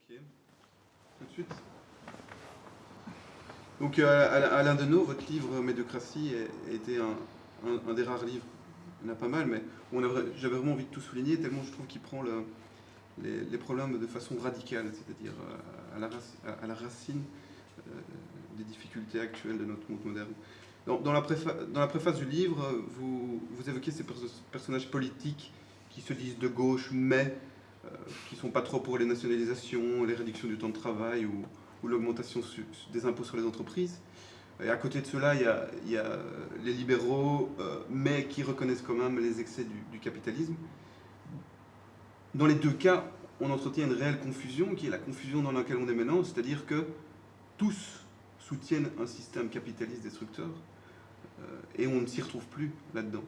Ok, tout de suite. Donc, Alain Deneau, votre livre Médiocratie a été un des rares livres, il y en a pas mal, mais j'avais vraiment envie de tout souligner, tellement je trouve qu'il prend les problèmes de façon radicale, c'est-à-dire à la racine euh, des difficultés actuelles de notre monde moderne. Dans la préface du livre, vous évoquez ces personnages politiques qui se disent de gauche, mais qui ne sont pas trop pour les nationalisations, les réductions du temps de travail ou l'augmentation des impôts sur les entreprises. Et à côté de cela, il y a les libéraux, mais qui reconnaissent quand même les excès du capitalisme. Dans les deux cas, on entretient une réelle confusion, qui est la confusion dans laquelle on est maintenant, c'est-à-dire que tous soutiennent un système capitaliste destructeur, et on ne s'y retrouve plus là-dedans.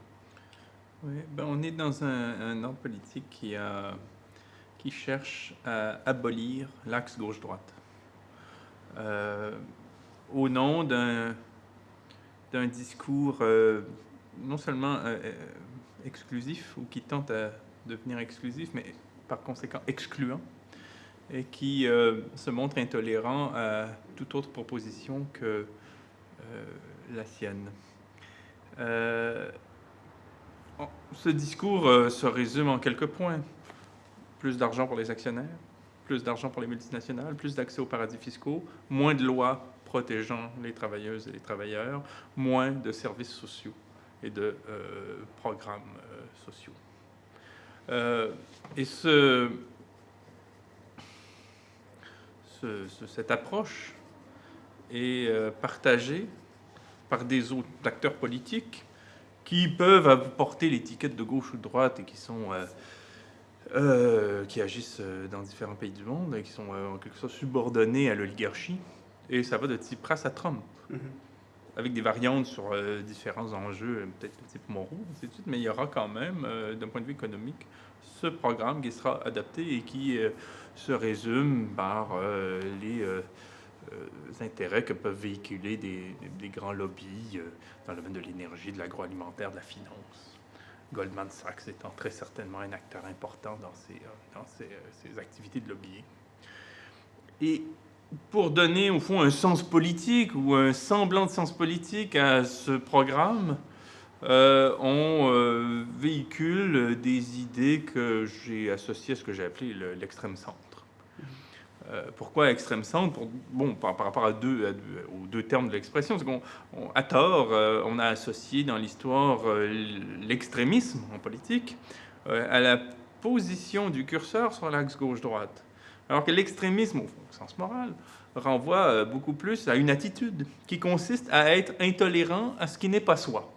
Oui, ben on est dans un ordre politique qui cherche à abolir l'axe gauche-droite au nom d'un discours non seulement exclusif ou qui tente à devenir exclusif, mais par conséquent excluant et qui se montre intolérant à toute autre proposition que la sienne. Ce discours se résume en quelques points. Plus d'argent pour les actionnaires, plus d'argent pour les multinationales, plus d'accès aux paradis fiscaux, moins de lois protégeant les travailleuses et les travailleurs, moins de services sociaux et de programmes sociaux. Et cette approche est partagée par des autres acteurs politiques qui peuvent porter l'étiquette de gauche ou de droite et qui agissent dans différents pays du monde et qui sont en quelque sorte subordonnés à l'oligarchie. Et ça va de Tsipras à Trump, avec des variantes sur différents enjeux, peut-être de type moraux, ainsi de suite, mais il y aura quand même, d'un point de vue économique, ce programme qui sera adapté et qui se résume par les intérêts que peuvent véhiculer des grands lobbies dans le domaine de l'énergie, de l'agroalimentaire, de la finance. Goldman Sachs étant très certainement un acteur important dans ces activités de lobbying. Et pour donner au fond un sens politique ou un semblant de sens politique à ce programme, on véhicule des idées que j'ai associées à ce que j'ai appelé l'extrême centre. Pourquoi extrême centre? Par rapport aux deux termes de l'expression, c'est qu'à tort, on a associé dans l'histoire l'extrémisme en politique à la position du curseur sur l'axe gauche-droite. Alors que l'extrémisme, au sens moral, renvoie beaucoup plus à une attitude qui consiste à être intolérant à ce qui n'est pas soi.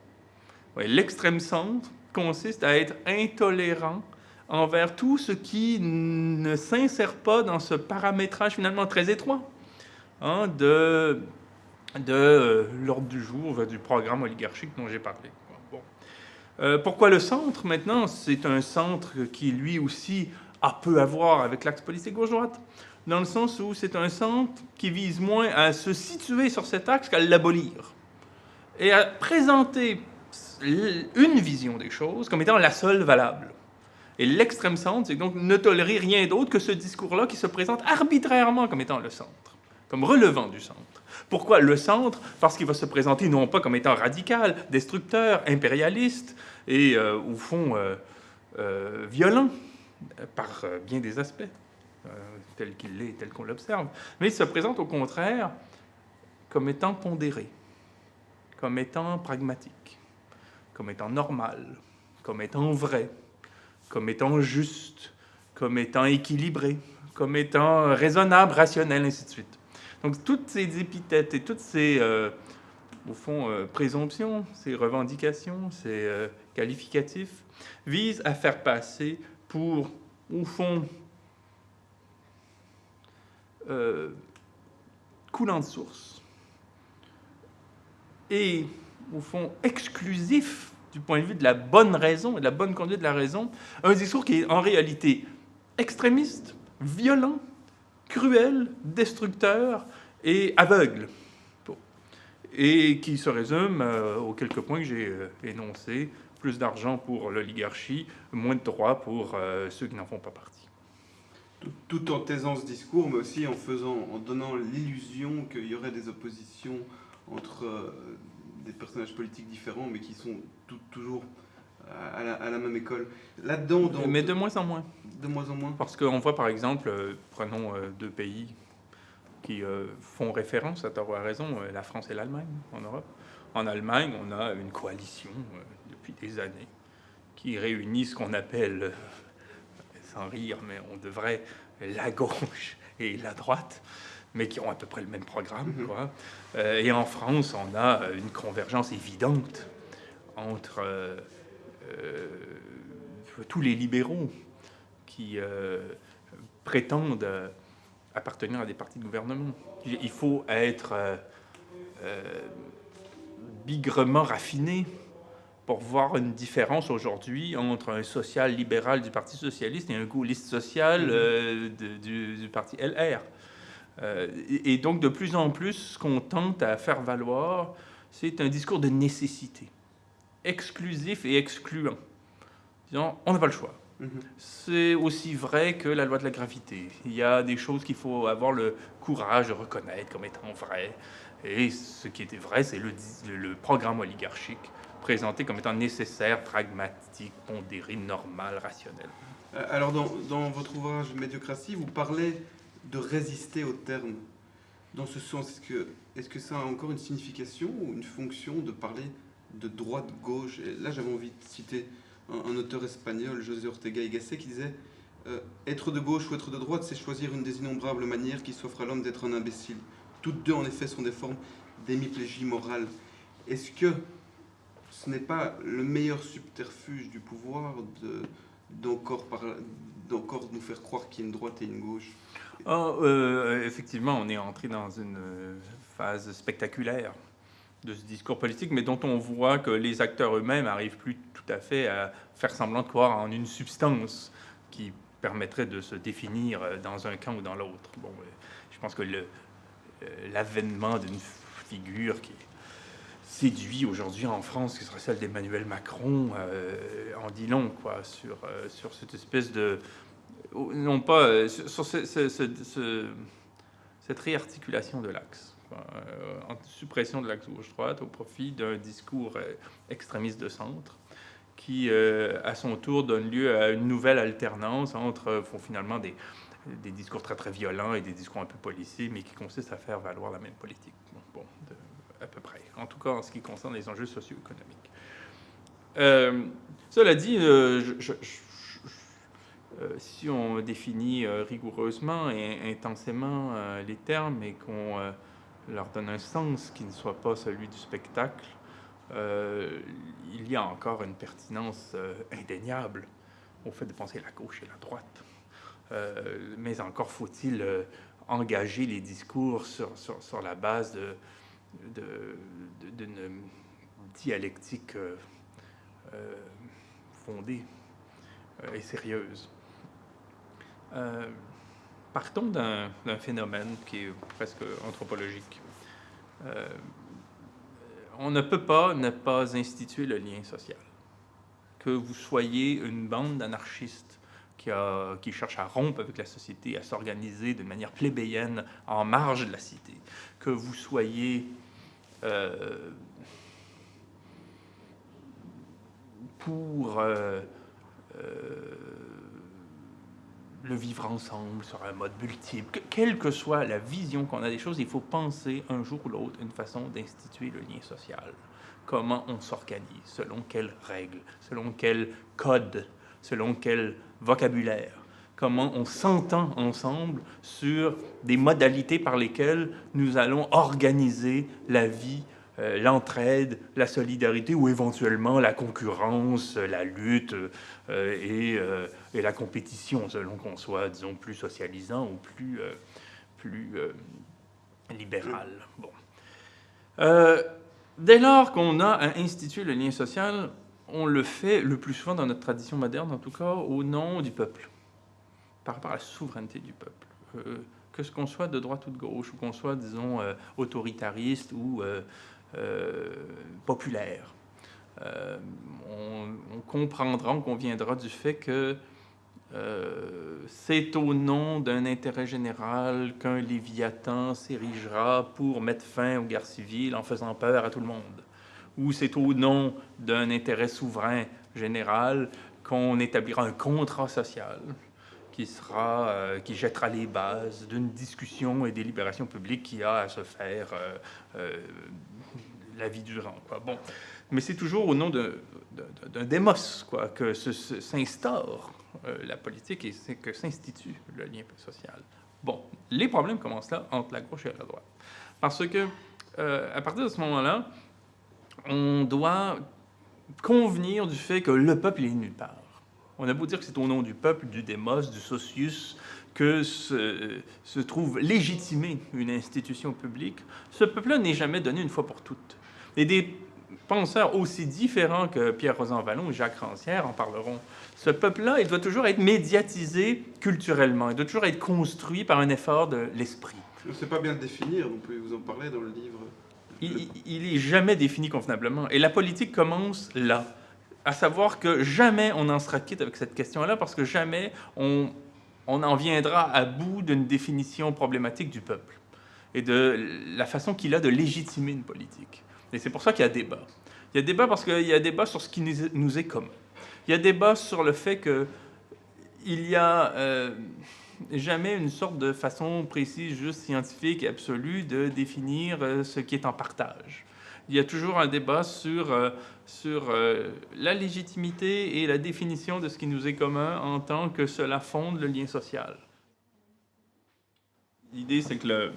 L'extrême centre consiste à être intolérant envers tout ce qui ne s'insère pas dans ce paramétrage finalement très étroit de l'ordre du jour, du programme oligarchique dont j'ai parlé. Pourquoi le centre, maintenant? C'est un centre qui, lui aussi, a peu à voir avec l'axe politique gauche-droite, dans le sens où c'est un centre qui vise moins à se situer sur cet axe qu'à l'abolir, et à présenter une vision des choses comme étant la seule valable. Et l'extrême centre, c'est donc ne tolérer rien d'autre que ce discours-là qui se présente arbitrairement comme étant le centre, comme relevant du centre. Pourquoi le centre? Parce qu'il va se présenter non pas comme étant radical, destructeur, impérialiste et, au fond, violent par bien des aspects, tel qu'il l'est, tel qu'on l'observe, mais il se présente au contraire comme étant pondéré, comme étant pragmatique, comme étant normal, comme étant vrai, comme étant juste, comme étant équilibré, comme étant raisonnable, rationnel, ainsi de suite. Donc toutes ces épithètes et toutes ces, au fond, présomptions, ces revendications, ces qualificatifs, visent à faire passer pour, au fond, coulant de source et, au fond, exclusif du point de vue de la bonne raison et de la bonne conduite de la raison, un discours qui est en réalité extrémiste, violent, cruel, destructeur et aveugle. Et qui se résume aux quelques points que j'ai énoncés: plus d'argent pour l'oligarchie, moins de droits pour ceux qui n'en font pas partie. tout en taisant ce discours, mais aussi en donnant l'illusion qu'il y aurait des oppositions entre des personnages politiques différents, mais qui sont toujours à la même école. Là-dedans, Mais de moins en moins. de moins en moins. Parce qu'on voit par exemple, prenons deux pays qui font référence, à tort ou à raison, la France et l'Allemagne en Europe. En Allemagne, on a une coalition depuis des années qui réunit ce qu'on appelle, sans rire, mais on devrait, la gauche et la droite, mais qui ont à peu près le même programme, quoi. Et en France, on a une convergence évidente entre tous les libéraux qui prétendent appartenir à des partis de gouvernement. Il faut être bigrement raffiné pour voir une différence aujourd'hui entre un social-libéral du Parti socialiste et un gaulliste social du Parti LR. Et donc, de plus en plus, ce qu'on tente à faire valoir, c'est un discours de nécessité, exclusif et excluant. Disons, on n'a pas le choix. C'est aussi vrai que la loi de la gravité. Il y a des choses qu'il faut avoir le courage de reconnaître comme étant vraies. Et ce qui était vrai, c'est le programme oligarchique présenté comme étant nécessaire, pragmatique, pondéré, normal, rationnel. Alors, dans votre ouvrage Médiocratie, vous parlez de résister au terme. Dans ce sens, est-ce que ça a encore une signification ou une fonction de parler de droite-gauche? Là, j'avais envie de citer un auteur espagnol, José Ortega y Gasset, qui disait être de gauche ou être de droite, c'est choisir une des innombrables manières qui s'offrent à l'homme d'être un imbécile. Toutes deux, en effet, sont des formes d'hémiplégie morale. Est-ce que ce n'est pas le meilleur subterfuge du pouvoir d'encore nous faire croire qu'il y a une droite et une gauche? Effectivement, on est entré dans une phase spectaculaire de ce discours politique, mais dont on voit que les acteurs eux-mêmes n'arrivent plus tout à fait à faire semblant de croire en une substance qui permettrait de se définir dans un camp ou dans l'autre. Bon, je pense que l'avènement d'une figure qui séduit aujourd'hui en France, qui serait celle d'Emmanuel Macron, en dit long, quoi, sur cette espèce de... Non pas... sur cette réarticulation de l'axe. En suppression de l'axe gauche-droite au profit d'un discours extrémiste de centre qui, à son tour, donne lieu à une nouvelle alternance entre finalement des discours très très violents et des discours un peu policiers, mais qui consistent à faire valoir la même politique. Bon, à peu près. En tout cas, en ce qui concerne les enjeux socio-économiques. Cela dit, si on définit rigoureusement et intensément les termes et qu'on leur donne un sens qui ne soit pas celui du spectacle, il y a encore une pertinence indéniable au fait de penser la gauche et la droite. Mais encore faut-il engager les discours sur la base d'une dialectique fondée et sérieuse. Partons d'un phénomène qui est presque anthropologique. On ne peut pas ne pas instituer le lien social. Que vous soyez une bande d'anarchistes qui cherchent à rompre avec la société, à s'organiser d'une manière plébéienne en marge de la cité, que vous soyez pour le vivre ensemble sur un mode multiple, quelle que soit la vision qu'on a des choses, il faut penser un jour ou l'autre une façon d'instituer le lien social. Comment on s'organise, selon quelles règles, selon quel code, selon quel vocabulaire. Comment on s'entend ensemble sur des modalités par lesquelles nous allons organiser la vie, l'entraide, la solidarité ou éventuellement la concurrence, la lutte et la compétition, selon qu'on soit, disons, plus socialisant ou plus libéral. Bon. Dès lors qu'on a à instituer le lien social, on le fait le plus souvent dans notre tradition moderne, en tout cas, au nom du peuple, par rapport à la souveraineté du peuple. Que ce qu'on soit de droite ou de gauche, ou qu'on soit, disons, autoritariste ou populaire. On comprendra, on conviendra du fait que c'est au nom d'un intérêt général qu'un Léviathan s'érigera pour mettre fin aux guerres civiles en faisant peur à tout le monde. Ou c'est au nom d'un intérêt souverain général qu'on établira un contrat social qui jettera les bases d'une discussion et délibération publique qui a à se faire la vie durant, quoi. Bon. Mais c'est toujours au nom d'un démos, quoi, que s'instaure la politique et c'est que s'institue le lien social. Bon, les problèmes commencent là entre la gauche et la droite. Parce que, à partir de ce moment-là, on doit convenir du fait que le peuple est nulle part. On a beau dire que c'est au nom du peuple, du démos, du socius, que se trouve légitimée une institution publique. Ce peuple-là n'est jamais donné une fois pour toutes. Et des penseurs aussi différents que Pierre-Rosan Vallon et Jacques Rancière en parleront. Ce peuple-là, il doit toujours être médiatisé culturellement. Il doit toujours être construit par un effort de l'esprit. On ne sait pas bien le définir, vous pouvez vous en parler dans le livre. Il n'est jamais défini convenablement. Et la politique commence là. À savoir que jamais on en sera quitte avec cette question-là, parce que jamais on en viendra à bout d'une définition problématique du peuple et de la façon qu'il a de légitimer une politique. Et c'est pour ça qu'il y a débat. Il y a débat parce qu'il y a débat sur ce qui nous est commun. Il y a débat sur le fait qu'il y a jamais une sorte de façon précise, juste scientifique et absolue de définir ce qui est en partage. Il y a toujours un débat sur la légitimité et la définition de ce qui nous est commun en tant que cela fonde le lien social. L'idée, c'est que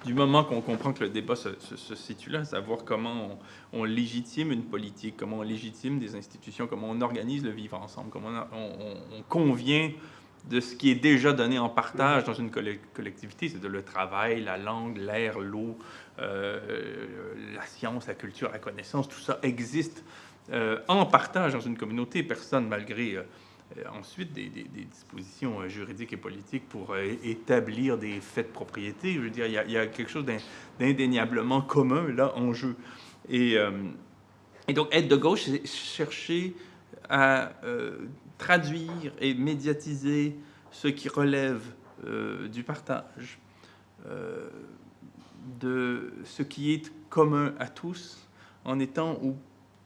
du moment qu'on comprend que le débat se situe là, savoir comment on légitime une politique, comment on légitime des institutions, comment on organise le vivre ensemble, comment on convient de ce qui est déjà donné en partage dans une collectivité, c'est-à-dire le travail, la langue, l'air, l'eau, la science, la culture, la connaissance, tout ça existe en partage dans une communauté. Personne, malgré ensuite des dispositions juridiques et politiques pour établir des faits de propriété, je veux dire, il y a quelque chose d'indéniablement commun là en jeu. Et donc être de gauche, c'est chercher à traduire et médiatiser ce qui relève du partage, de ce qui est commun à tous, en étant au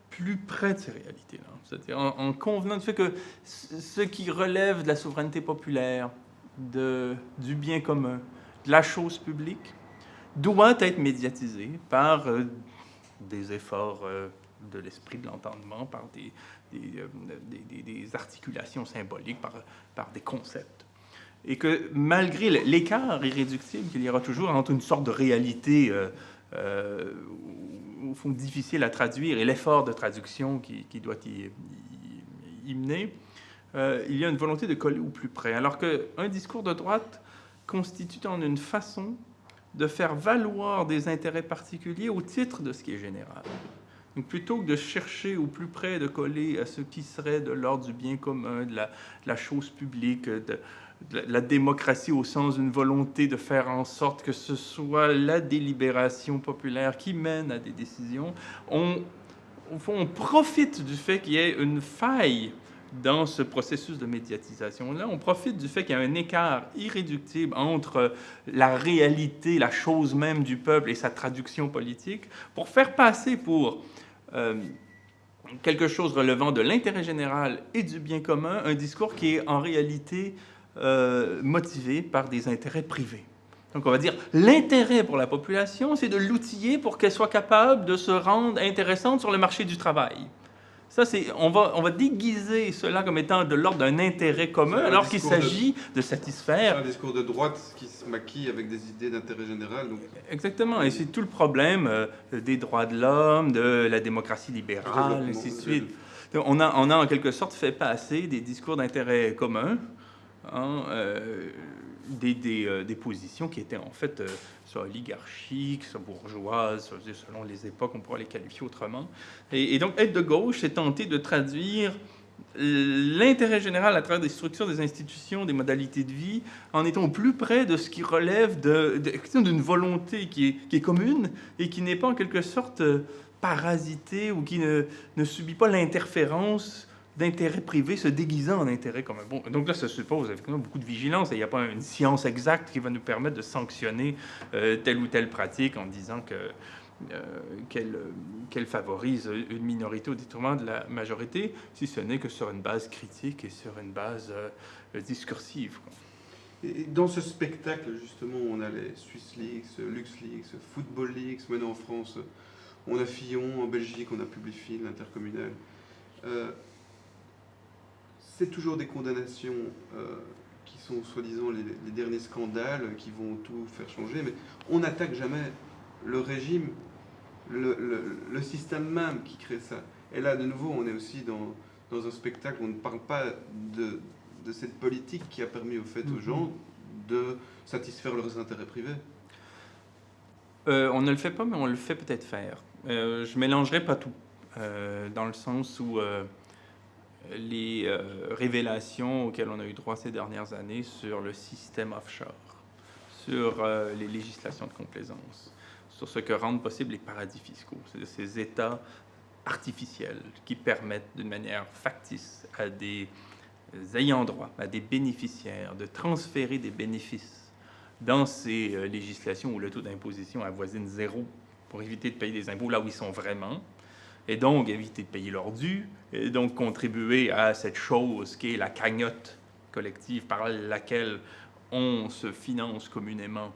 plus près de ces réalités-là. C'est-à-dire en convenant du fait que ce qui relève de la souveraineté populaire, du bien commun, de la chose publique, doit être médiatisé par des efforts de l'esprit, de l'entendement, par des articulations symboliques, par des concepts. Et que malgré l'écart irréductible qu'il y aura toujours entre une sorte de réalité au fond difficile à traduire et l'effort de traduction qui doit y mener, il y a une volonté de coller au plus près. Alors qu'un discours de droite constitue en une façon de faire valoir des intérêts particuliers au titre de ce qui est général. Donc, plutôt que de chercher au plus près de coller à ce qui serait de l'ordre du bien commun, de la chose publique, de la démocratie au sens d'une volonté de faire en sorte que ce soit la délibération populaire qui mène à des décisions, au fond, on profite du fait qu'il y ait une faille dans ce processus de médiatisation-là. On profite du fait qu'il y a un écart irréductible entre la réalité, la chose même du peuple et sa traduction politique, pour faire passer pour quelque chose relevant de l'intérêt général et du bien commun, un discours qui est en réalité motivé par des intérêts privés. Donc on va dire, l'intérêt pour la population, c'est de l'outiller pour qu'elle soit capable de se rendre intéressante sur le marché du travail. Ça, on va déguiser cela comme étant de l'ordre d'un intérêt commun, alors qu'il s'agit de satisfaire... C'est un discours de droite qui se maquille avec des idées d'intérêt général. Donc... Exactement, et c'est tout le problème des droits de l'homme, de la démocratie libérale, et ainsi de suite. Donc, on a en quelque sorte fait passer des discours d'intérêt commun, des positions qui étaient en fait soit oligarchiques, soit bourgeoises, selon les époques, on pourrait les qualifier autrement. Et donc, être de gauche, c'est tenter de traduire l'intérêt général à travers des structures, des institutions, des modalités de vie, en étant au plus près de ce qui relève d'une volonté qui est commune et qui n'est pas en quelque sorte parasitée ou qui ne subit pas l'interférence d'intérêt privé se déguisant en intérêt commun. Bon, donc là, ça suppose effectivement beaucoup de vigilance et il n'y a pas une science exacte qui va nous permettre de sanctionner telle ou telle pratique en disant qu'elle favorise une minorité au détriment de la majorité, si ce n'est que sur une base critique et sur une base discursive. Et dans ce spectacle, justement, on a les Swiss Leagues, Lux Leagues, Football Leagues, maintenant en France, on a Fillon, en Belgique, on a Publifil, l'intercommunal. C'est toujours des condamnations qui sont soi-disant les derniers scandales qui vont tout faire changer, mais on n'attaque jamais le régime, le système même qui crée ça. Et là, de nouveau, on est aussi dans un spectacle où on ne parle pas de cette politique qui a permis aux gens de satisfaire leurs intérêts privés. On ne le fait pas, mais on le fait peut-être faire. Je ne mélangerai pas tout, dans le sens où les révélations auxquelles on a eu droit ces dernières années sur le système offshore, sur les législations de complaisance, sur ce que rendent possible les paradis fiscaux, c'est-à-dire ces États artificiels qui permettent d'une manière factice à des ayants droit, à des bénéficiaires, de transférer des bénéfices dans ces législations où le taux d'imposition avoisine 0 pour éviter de payer des impôts là où ils sont vraiment, et donc éviter de payer leur dû, et donc contribuer à cette chose qui est la cagnotte collective par laquelle on se finance communément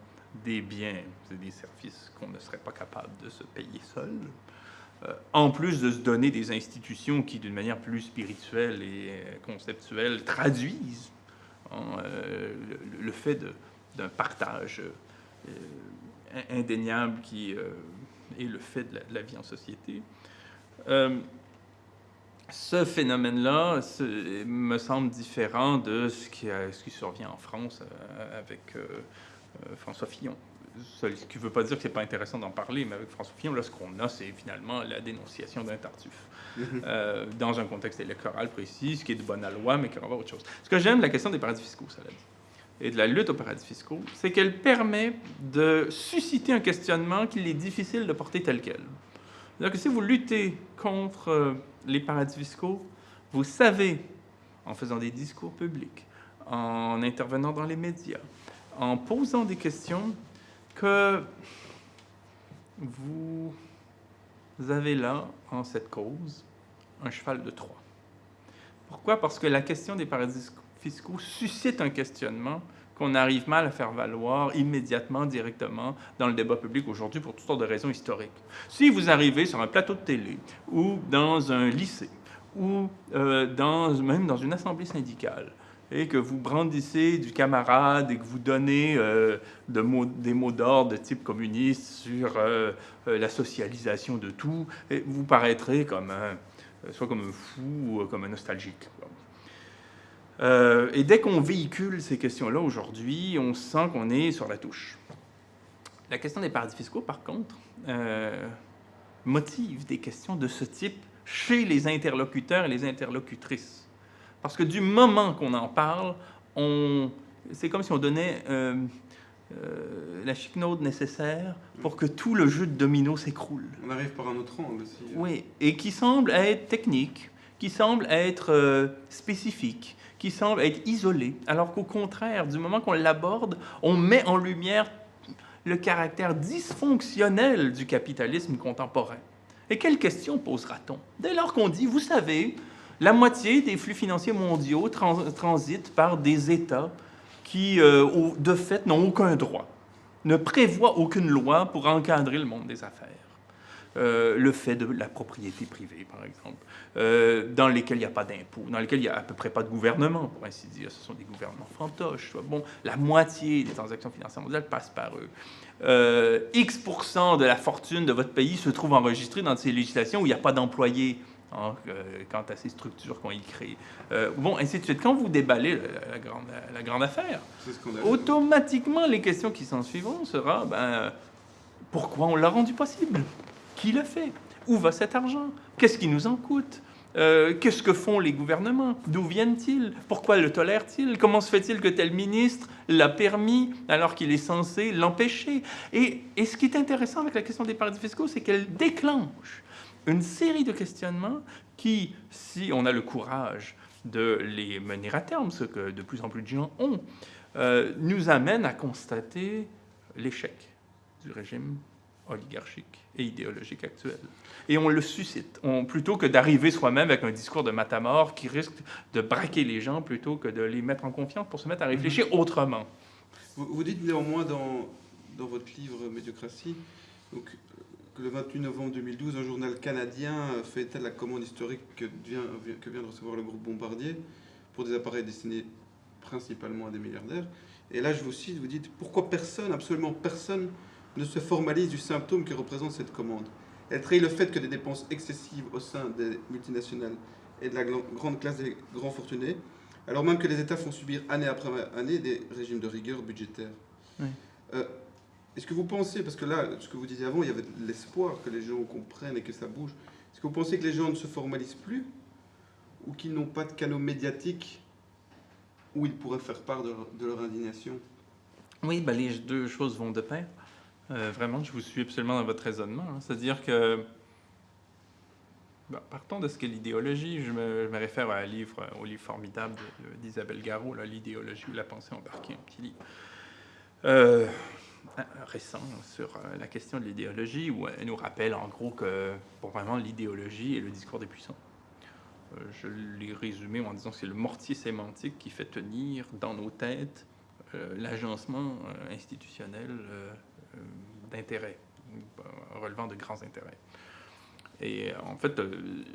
des biens et des services qu'on ne serait pas capable de se payer seul. En plus de se donner des institutions qui, d'une manière plus spirituelle et conceptuelle, traduisent le fait d'un partage indéniable qui est le fait de la vie en société. Ce phénomène-là me semble différent de ce qui survient en France avec François Fillon. Ce qui ne veut pas dire que ce n'est pas intéressant d'en parler, mais avec François Fillon, là, ce qu'on a, c'est finalement la dénonciation d'un Tartuffe. Dans un contexte électoral précis, ce qui est de bonne loi, mais qui renvoie à autre chose. Ce que j'aime de la question des paradis fiscaux, ça l'a dit, et de la lutte aux paradis fiscaux, c'est qu'elle permet de susciter un questionnement qu'il est difficile de porter tel quel. C'est-à-dire que si vous luttez contre les paradis fiscaux, vous savez, en faisant des discours publics, en intervenant dans les médias, en posant des questions, que vous avez là, en cette cause, un cheval de Troie. Pourquoi? Parce que la question des paradis fiscaux suscite un questionnement qu'on arrive mal à faire valoir immédiatement, directement, dans le débat public aujourd'hui pour toutes sortes de raisons historiques. Si vous arrivez sur un plateau de télé, ou dans un lycée, ou même dans une assemblée syndicale, et que vous brandissez du camarade et que vous donnez des mots d'ordre de type communiste sur la socialisation de tout, et vous paraîtrez soit comme un fou ou comme un nostalgique. Et dès qu'on véhicule ces questions-là aujourd'hui, on sent qu'on est sur la touche. La question des paradis fiscaux, par contre, motive des questions de ce type chez les interlocuteurs et les interlocutrices. Parce que du moment qu'on en parle, c'est comme si on donnait la chiquenaude nécessaire pour que tout le jeu de domino s'écroule. On arrive par un autre angle aussi. Oui, et qui semble être technique, qui semble être spécifique, qui semble être isolé, alors qu'au contraire, du moment qu'on l'aborde, on met en lumière le caractère dysfonctionnel du capitalisme contemporain. Et quelle question posera-t-on? Dès lors qu'on dit, vous savez, la moitié des flux financiers mondiaux transitent par des États qui, de fait, n'ont aucun droit, ne prévoient aucune loi pour encadrer le monde des affaires. Le fait de la propriété privée, par exemple, dans lesquels il n'y a pas d'impôts, dans lesquels il n'y a à peu près pas de gouvernement, pour ainsi dire. Ce sont des gouvernements fantoches. Bon, la moitié des transactions financières mondiales passent par eux. X% de la fortune de votre pays se trouve enregistrée dans ces législations où il n'y a pas d'employés quant à ces structures qu'on y crée. Bon, ainsi de suite. Quand vous déballez la grande affaire, automatiquement, les questions qui s'en suivront sera pourquoi on l'a rendu possible? Qui le fait? Où va cet argent? Qu'est-ce qui nous en coûte? Qu'est-ce que font les gouvernements? D'où viennent-ils? Pourquoi le tolèrent-ils? Comment se fait-il que tel ministre l'a permis alors qu'il est censé l'empêcher? Et ce qui est intéressant avec la question des paradis fiscaux, c'est qu'elle déclenche une série de questionnements qui, si on a le courage de les mener à terme, ce que de plus en plus de gens ont, nous amènent à constater l'échec du régime oligarchique et idéologique actuel. Et on le suscite, plutôt que d'arriver soi-même avec un discours de matamor qui risque de braquer les gens plutôt que de les mettre en confiance pour se mettre à réfléchir autrement. Vous dites néanmoins dans votre livre Médiocratie donc, que le 28 novembre 2012, un journal canadien fait état de la commande historique que vient de recevoir le groupe Bombardier pour des appareils destinés principalement à des milliardaires. Et là, je vous cite, vous dites « Pourquoi personne, absolument personne, ne se formalise du symptôme que représente cette commande ? Elle trahit le fait que des dépenses excessives au sein des multinationales et de la grande classe des grands fortunés, alors même que les États font subir année après année des régimes de rigueur budgétaire. Oui. Est-ce que vous pensez, parce que là, ce que vous disiez avant, il y avait de l'espoir que les gens comprennent et que ça bouge, est-ce que vous pensez que les gens ne se formalisent plus ou qu'ils n'ont pas de canaux médiatiques où ils pourraient faire part de leur indignation? Oui, ben les deux choses vont de pair. Vraiment, je vous suis absolument dans votre raisonnement. Hein. C'est-à-dire que, partons de ce qu'est l'idéologie. Je me réfère au livre formidable d'Isabelle Garot, L'idéologie ou la pensée embarquée, un petit livre récent sur la question de l'idéologie, où elle nous rappelle en gros que, pour vraiment, l'idéologie est le discours des puissants. Je l'ai résumé en disant que c'est le mortier sémantique qui fait tenir dans nos têtes l'agencement institutionnel d'intérêts, relevant de grands intérêts. Et en fait,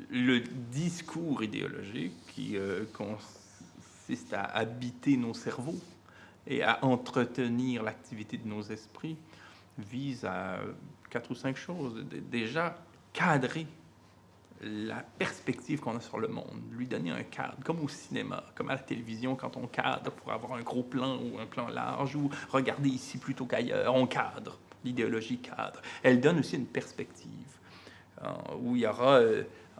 le discours idéologique qui consiste à habiter nos cerveaux et à entretenir l'activité de nos esprits vise à 4 ou 5 choses. Déjà, cadrer la perspective qu'on a sur le monde, lui donner un cadre, comme au cinéma, comme à la télévision, quand on cadre pour avoir un gros plan ou un plan large, ou regarder ici plutôt qu'ailleurs, on cadre. L'idéologie cadre. Elle donne aussi une perspective où il y aura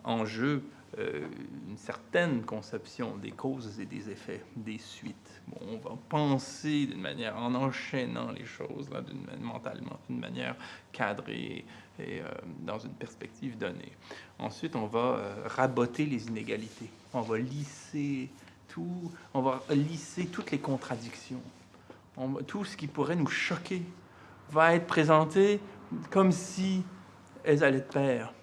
en jeu une certaine conception des causes et des effets, des suites. Bon, on va penser d'une manière, en enchaînant les choses, là, mentalement, d'une manière cadrée et dans une perspective donnée. Ensuite, on va raboter les inégalités. On va lisser tout, on va lisser toutes les contradictions. Tout ce qui pourrait nous choquer va être présenté comme si elles allaient de pair.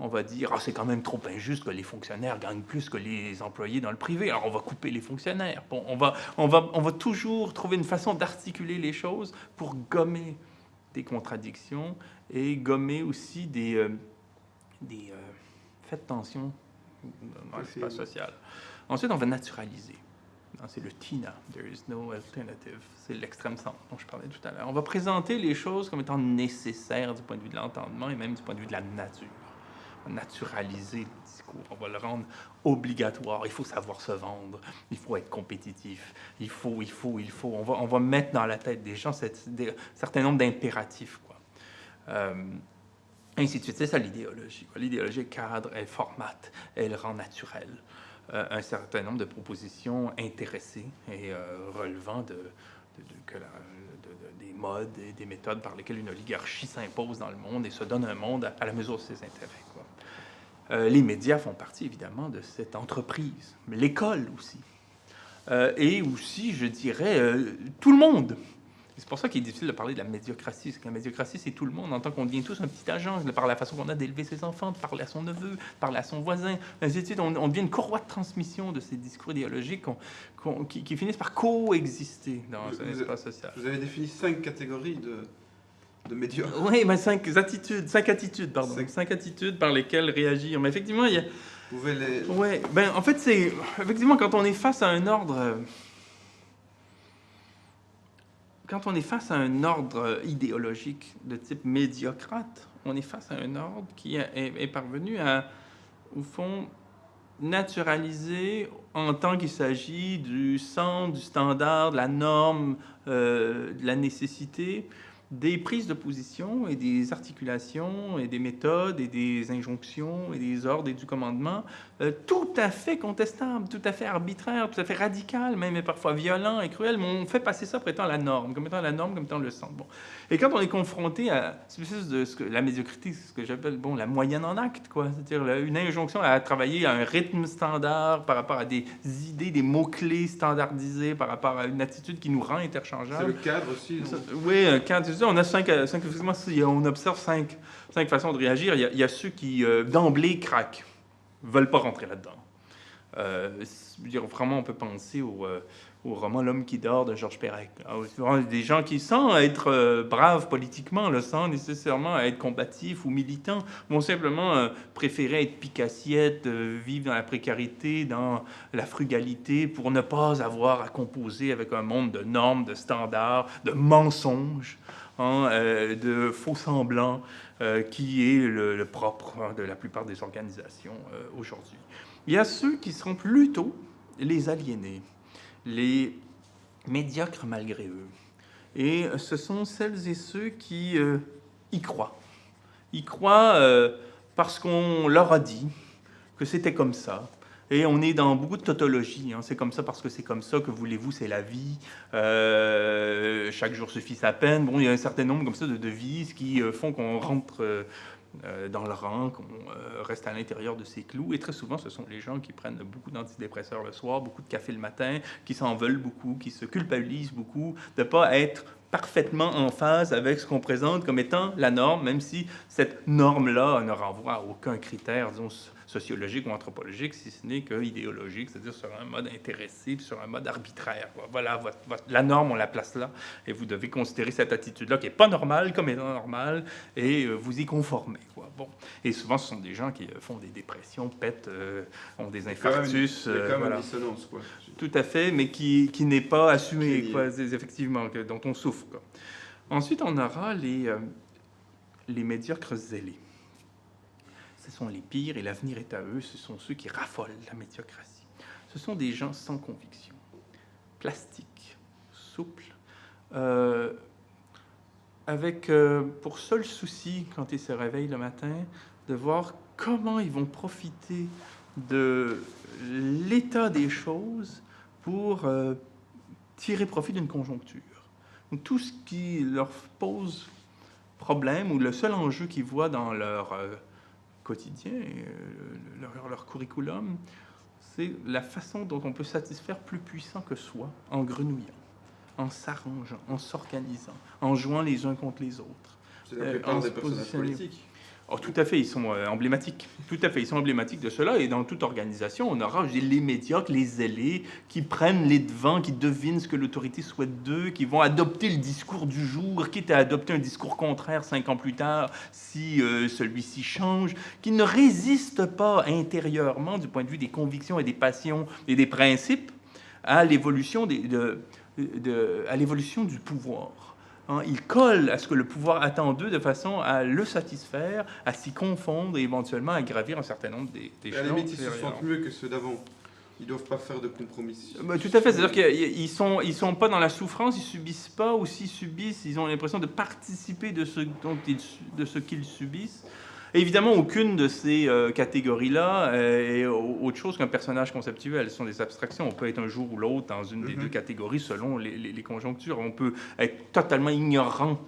On va dire, c'est quand même trop injuste que les fonctionnaires gagnent plus que les employés dans le privé, alors on va couper les fonctionnaires. Bon, on va toujours trouver une façon d'articuler les choses pour gommer des contradictions et gommer aussi des faits de tension dans l'espace social. Ensuite, on va naturaliser. C'est le TINA, there is no alternative. C'est l'extrême centre dont je parlais tout à l'heure. On va présenter les choses comme étant nécessaires du point de vue de l'entendement et même du point de vue de la nature. On va naturaliser le discours, on va le rendre obligatoire. Il faut savoir se vendre, il faut être compétitif, il faut. On va mettre dans la tête des gens un certain nombre d'impératifs, ainsi de suite. C'est ça l'idéologie. L'idéologie cadre, elle formate, elle rend naturel un certain nombre de propositions intéressées et relevant des modes et des méthodes par lesquelles une oligarchie s'impose dans le monde et se donne un monde à la mesure de ses intérêts. Les médias font partie évidemment de cette entreprise, l'école aussi, et aussi, je dirais, tout le monde. C'est pour ça qu'il est difficile de parler de la médiocratie. Parce que la médiocratie, c'est tout le monde. En tant qu'on devient tous un petit agent, par la façon qu'on a d'élever ses enfants, de parler à son neveu, de parler à son voisin. On devient une courroie de transmission de ces discours idéologiques qui finissent par coexister dans un espace social. Vous avez défini 5 catégories de médiocres. Oui, mais 5 attitudes par lesquelles réagir. Mais effectivement, il y a... Vous pouvez les... Ouais, en fait, c'est... Effectivement, quand on est face à un ordre... Quand on est face à un ordre idéologique de type médiocrate, on est face à un ordre qui est parvenu à, au fond, naturaliser en tant qu'il s'agit du centre, du standard, de la norme, de la nécessité, des prises de position et des articulations et des méthodes et des injonctions et des ordres et du commandement tout à fait contestables, tout à fait arbitraires, tout à fait radicales, même et parfois violents et cruels, mais on fait passer ça comme étant la norme, comme étant le centre. Bon. Et quand on est confronté à la médiocrité, ce que j'appelle la moyenne en acte, quoi, c'est-à-dire une injonction à travailler à un rythme standard par rapport à des idées, des mots-clés standardisés, par rapport à une attitude qui nous rend interchangeables. C'est le cadre aussi. Oui, un cadre. On a on observe cinq façons de réagir. Il y a ceux qui, d'emblée, craquent, ne veulent pas rentrer là-dedans. Vraiment, on peut penser au roman L'homme qui dort de Georges Perec. Des gens qui, sans être braves politiquement, sans nécessairement être combatifs ou militants, vont simplement préférer être pique-assiette, vivre dans la précarité, dans la frugalité, pour ne pas avoir à composer avec un monde de normes, de standards, de mensonges, de faux-semblants, qui est le propre de la plupart des organisations aujourd'hui. Il y a ceux qui seront plutôt les aliénés, les médiocres malgré eux. Et ce sont celles et ceux qui y croient. Ils croient parce qu'on leur a dit que c'était comme ça. Et on est dans beaucoup de tautologie. C'est comme ça parce que c'est comme ça, que voulez-vous, c'est la vie. Chaque jour suffit sa peine. Bon, il y a un certain nombre comme ça de devises qui font qu'on rentre dans le rang, qu'on reste à l'intérieur de ses clous. Et très souvent, ce sont les gens qui prennent beaucoup d'antidépresseurs le soir, beaucoup de café le matin, qui s'en veulent beaucoup, qui se culpabilisent beaucoup de ne pas être parfaitement en phase avec ce qu'on présente comme étant la norme, même si cette norme-là ne renvoie à aucun critère, disons, sociologique ou anthropologique, si ce n'est que idéologique, c'est-à-dire sur un mode intéressé, sur un mode arbitraire. Voilà, la norme, on la place là, et vous devez considérer cette attitude-là qui n'est pas normale comme étant normale, et vous y conformer. Bon. Et souvent, ce sont des gens qui font des dépressions, pètent, ont des infarctus. Il y a quand même une dissonance, quoi. Tout à fait, mais qui n'est pas assumée, effectivement, dont on souffre. Quoi. Ensuite, on aura les médiocres zélés. Ce sont les pires et l'avenir est à eux. Ce sont ceux qui raffolent la médiocratie. Ce sont des gens sans conviction, plastiques, souples, avec pour seul souci, quand ils se réveillent le matin, de voir comment ils vont profiter de l'état des choses pour tirer profit d'une conjoncture. Donc, tout ce qui leur pose problème, ou le seul enjeu qu'ils voient dans leur quotidien, leur curriculum, c'est la façon dont on peut satisfaire plus puissant que soi, en grenouillant, en s'arrangeant, en s'organisant, en jouant les uns contre les autres. C'est la plupart des personnages politiques. Oh, tout à fait, ils sont emblématiques. Tout à fait, ils sont emblématiques de cela. Et dans toute organisation, on aura les médiocres, les zélés, qui prennent les devants, qui devinent ce que l'autorité souhaite d'eux, qui vont adopter le discours du jour, quitte à adopter un discours contraire 5 ans plus tard, si celui-ci change, qui ne résistent pas intérieurement, du point de vue des convictions et des passions et des principes, à l'évolution à l'évolution du pouvoir. Ils collent à ce que le pouvoir attend d'eux de façon à le satisfaire, à s'y confondre et éventuellement à gravir un certain nombre d'échelons. À la limite, ils se sentent mieux que ceux d'avant. Ils ne doivent pas faire de compromis. Tout à fait, c'est-à-dire qu'ils sont pas dans la souffrance, ils subissent pas, ou s'ils subissent, ils ont l'impression de participer de ce qu'ils subissent. Et évidemment, aucune de ces catégories-là est autre chose qu'un personnage conceptuel. Ce sont des abstractions. On peut être un jour ou l'autre dans une des deux catégories selon les conjonctures. On peut être totalement ignorant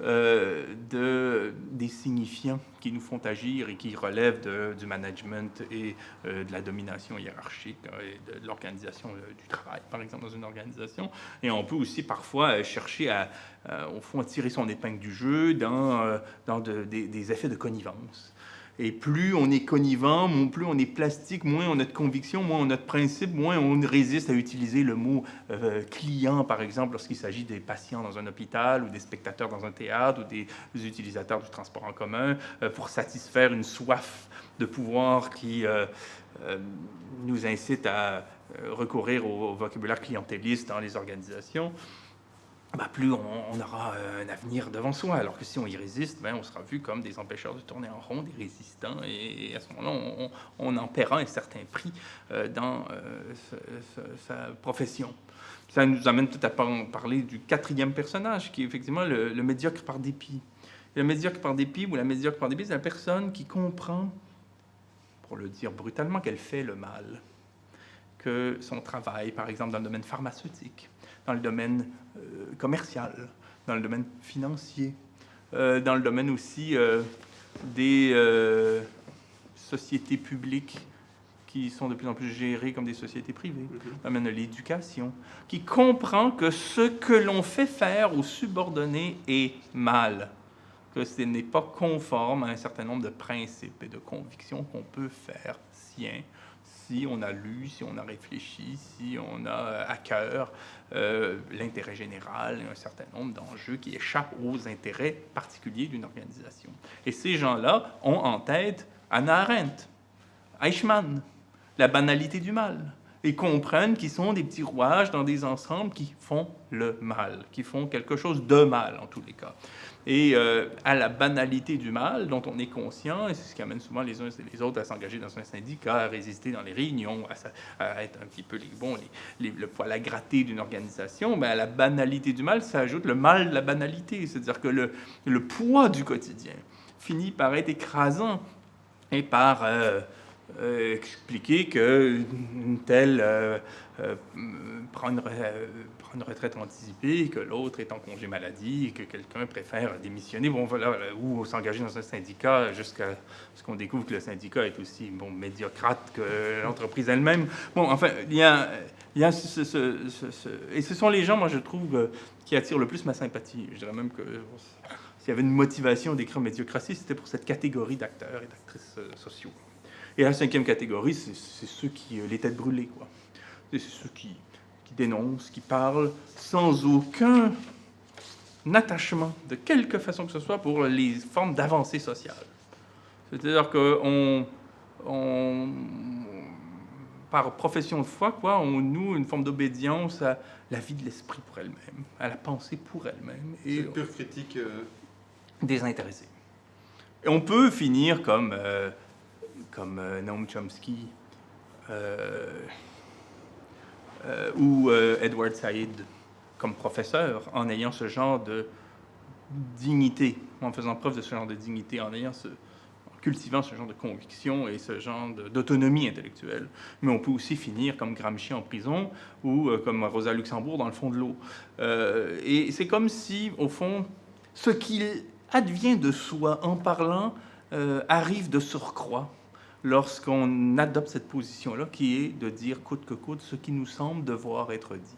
des signifiants qui nous font agir et qui relèvent du management et de la domination hiérarchique et de l'organisation du travail, par exemple, dans une organisation. Et on peut aussi parfois chercher au fond, à tirer son épingle du jeu dans des effets de connivence. Et plus on est connivant, plus on est plastique, moins on a de conviction, moins on a de principe, moins on résiste à utiliser le mot client, par exemple, lorsqu'il s'agit des patients dans un hôpital ou des spectateurs dans un théâtre ou des utilisateurs du transport en commun, pour satisfaire une soif de pouvoir qui nous incite à recourir au vocabulaire clientéliste dans les organisations. plus on aura un avenir devant soi. Alors que si on y résiste, on sera vu comme des empêcheurs de tourner en rond, des résistants, et à ce moment-là, on en paiera un certain prix dans sa profession. Ça nous amène tout à parler du quatrième personnage, qui est effectivement le médiocre par dépit. Le médiocre par dépit ou la médiocre par dépit, c'est la personne qui comprend, pour le dire brutalement, qu'elle fait le mal. Que son travail, par exemple dans le domaine pharmaceutique, dans le domaine commercial, dans le domaine financier, dans le domaine aussi des sociétés publiques qui sont de plus en plus gérées comme des sociétés privées, dans le domaine de l'éducation, qui comprend que ce que l'on fait faire aux subordonnés est mal, que ce n'est pas conforme à un certain nombre de principes et de convictions qu'on peut faire sien, si on a lu, si on a réfléchi, si on a à cœur l'intérêt général et un certain nombre d'enjeux qui échappent aux intérêts particuliers d'une organisation. Et ces gens-là ont en tête Hannah Arendt, Eichmann, la banalité du mal, et comprennent qu'ils sont des petits rouages dans des ensembles qui font le mal, qui font quelque chose de mal en tous les cas. Et à la banalité du mal dont on est conscient, et c'est ce qui amène souvent les uns et les autres à s'engager dans un syndicat, à résister dans les réunions, à être un petit peu le poil à gratter d'une organisation, à la banalité du mal s'ajoute le mal de la banalité, c'est-à-dire que le poids du quotidien finit par être écrasant et par expliquer qu'une telle prend une retraite anticipée, que l'autre est en congé maladie, et que quelqu'un préfère démissionner, ou s'engager dans un syndicat jusqu'à ce qu'on découvre que le syndicat est aussi médiocrate que l'entreprise elle-même. Enfin, il y a et ce sont les gens, moi je trouve, qui attirent le plus ma sympathie. Je dirais même que s'il y avait une motivation d'écrire médiocratie, c'était pour cette catégorie d'acteurs et d'actrices sociaux. Et la cinquième catégorie, c'est ceux qui les têtes brûlées, quoi. C'est ceux qui dénoncent, qui parlent sans aucun attachement, de quelque façon que ce soit, pour les formes d'avancée sociale. C'est-à-dire que par profession de foi, on noue une forme d'obédience à la vie de l'esprit pour elle-même, à la pensée pour elle-même. C'est une pure critique désintéressée. Et on peut finir comme Noam Chomsky ou Edward Said comme professeur, en ayant ce genre de dignité, en faisant preuve de ce genre de dignité, en cultivant ce genre de conviction et ce genre d'autonomie intellectuelle. Mais on peut aussi finir comme Gramsci en prison ou comme Rosa Luxembourg dans le fond de l'eau. Et c'est comme si, au fond, ce qu'il advient de soi en parlant arrive de surcroît lorsqu'on adopte cette position-là, qui est de dire coûte que coûte ce qui nous semble devoir être dit.